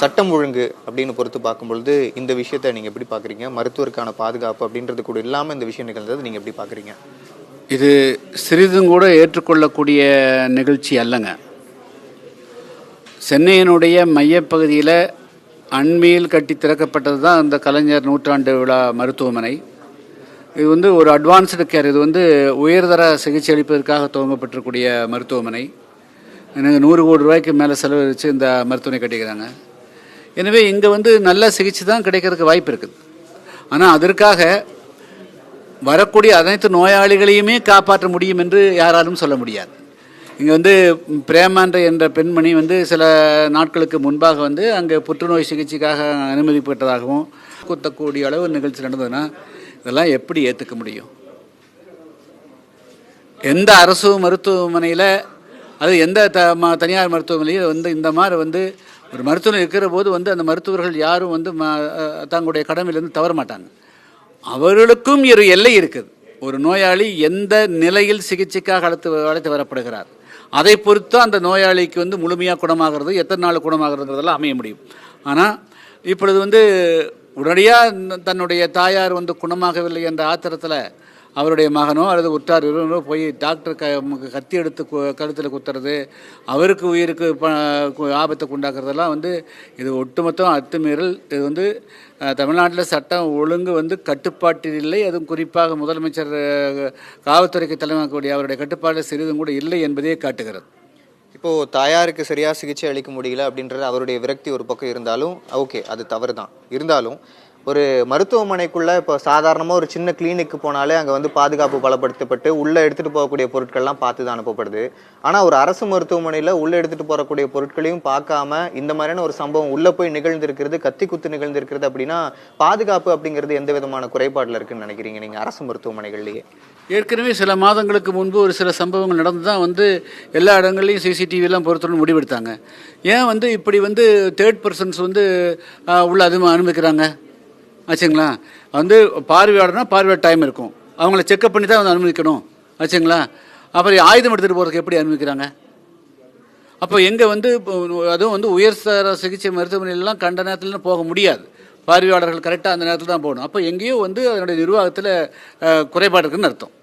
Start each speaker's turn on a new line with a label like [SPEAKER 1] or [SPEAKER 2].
[SPEAKER 1] சட்டம் ஒழுங்கு அப்படின்னு பொறுத்து பார்க்கும்பொழுது இந்த விஷயத்தை நீங்கள் எப்படி பார்க்குறீங்க? மருத்துவருக்கான பாதுகாப்பு அப்படின்றது கூட இல்லாமல் இந்த விஷயம் நிகழ்ந்தது நீங்கள் எப்படி பார்க்குறீங்க?
[SPEAKER 2] இது சிறிதும் கூட ஏற்றுக்கொள்ளக்கூடிய நிகழ்ச்சி அல்லங்க. சென்னையினுடைய மையப்பகுதியில் அண்மையில் கட்டி திறக்கப்பட்டது தான் இந்த கலைஞர் நூற்றாண்டு விழா மருத்துவமனை. இது ஒரு அட்வான்ஸ்டு கேர், இது உயர்தர சிகிச்சை அளிப்பதற்காக துவங்கப்பட்டிருக்கூடிய மருத்துவமனை. எனக்கு 100 கோடி ரூபாய்க்கு மேலே செலவழித்து இந்த மருத்துவமனை கட்டிக்கிறாங்க. எனவே இங்கே நல்ல சிகிச்சை தான் கிடைக்கிறதுக்கு வாய்ப்பு இருக்குது. ஆனால் அதற்காக வரக்கூடிய அனைத்து நோயாளிகளையுமே காப்பாற்ற முடியும் என்று யாராலும் சொல்ல முடியாது. இங்கே பிரேமான்ற என்ற பெண்மணி சில நாட்களுக்கு முன்பாக அங்கே புற்றுநோய் சிகிச்சைக்காக அனுமதிப்பட்டதாகவும் குத்தக்கூடிய அளவு நிகழ்ச்சி நடந்ததுன்னா இதெல்லாம் எப்படி ஏற்றுக்க முடியும்? எந்த அரசு மருத்துவமனையில், அது எந்த தனியார் மருத்துவமனையில் இந்த மாதிரி ஒரு மருத்துவமனை இருக்கிற போது அந்த மருத்துவர்கள் யாரும் தங்களுடைய கடமையிலிருந்து தவற மாட்டாங்க. அவர்களுக்கும் ஒரு எல்லை இருக்குது. ஒரு நோயாளி எந்த நிலையில் சிகிச்சைக்காக அழைத்து வரப்படுகிறார், அதை பொறுத்து அந்த நோயாளிக்கு முழுமையாக குணமாகிறது, எத்தனை நாள் குணமாகிறதுங்கிறதெல்லாம் அமைய முடியும். ஆனால் இப்பொழுது உடனடியாக தன்னுடைய தாயார் குணமாகவில்லை என்ற ஆத்திரத்தில் அவருடைய மகனோ அல்லது உற்றார் இவரோ போய் டாக்டர் கத்தி எடுத்து கழுத்தில் குத்துறது, அவருக்கு உயிருக்கு ஆபத்தை உண்டாக்குறதெல்லாம் இது ஒட்டுமொத்தம் அத்துமீறல். இது தமிழ்நாட்டில் சட்டம் ஒழுங்கு கட்டுப்பாட்டில் இல்லை. அதுவும் குறிப்பாக முதலமைச்சர் காவல்துறைக்கு தலைமையாக்கக்கூடிய அவருடைய கட்டுப்பாடு சிறிதும் கூட இல்லை என்பதையே காட்டுகிறது.
[SPEAKER 1] இப்போது தாயாருக்கு சரியாக சிகிச்சை அளிக்க முடியல அப்படின்றது அவருடைய விரக்தி ஒரு பக்கம் இருந்தாலும் ஓகே, அது தவறு தான். இருந்தாலும் ஒரு மருத்துவமனைக்குள்ளே இப்போ சாதாரணமாக ஒரு சின்ன கிளினிக்கு போனாலே அங்கே பாதுகாப்பு பலப்படுத்தப்பட்டு உள்ளே எடுத்துகிட்டு போகக்கூடிய பொருட்கள்லாம் பார்த்து தான் அனுப்பப்படுது. ஆனால் ஒரு அரசு மருத்துவமனையில் உள்ளே எடுத்துகிட்டு போகக்கூடிய பொருட்களையும் பார்க்காம இந்த மாதிரியான ஒரு சம்பவம் உள்ளே போய் நிகழ்ந்திருக்கிறது, கத்தி குத்து நிகழ்ந்திருக்கிறது அப்படின்னா பாதுகாப்பு அப்படிங்கிறது எந்த விதமான குறைபாடில் இருக்குன்னு நினைக்கிறீங்க நீங்கள் அரசு மருத்துவமனைகள்லேயே?
[SPEAKER 2] ஏற்கனவே சில மாதங்களுக்கு முன்பு ஒரு சில சம்பவங்கள் நடந்து தான் எல்லா இடங்கள்லையும் சிசிடிவிலாம் பொறுத்தவரை முடிவெடுத்தாங்க. ஏன் இப்படி தேர்ட் பர்சன்ஸ் உள்ள அதிகமாக அனுமதிக்கிறாங்க ஆச்சுங்களா? பார்வையாளர்னா பார்வையாளர் டைம் இருக்கும், அவங்கள செக்அப் பண்ணி தான் அனுமதிக்கணும் ஆச்சுங்களா? அப்புறம் ஆயுதம் எடுத்துகிட்டு போகிறதுக்கு எப்படி அனுமதிக்கிறாங்க? அப்போ எங்கே அதுவும் உயர்தர சிகிச்சை மருத்துவமனையிலலாம் கண்ட நேரத்துலலாம் போக முடியாது. பார்வையாளர்கள் கரெக்டாக அந்த நேரத்தில் தான் போகணும். அப்போ எங்கேயோ அதனுடைய நிர்வாகத்தில் குறைபாடு இருக்குன்னு அர்த்தம்.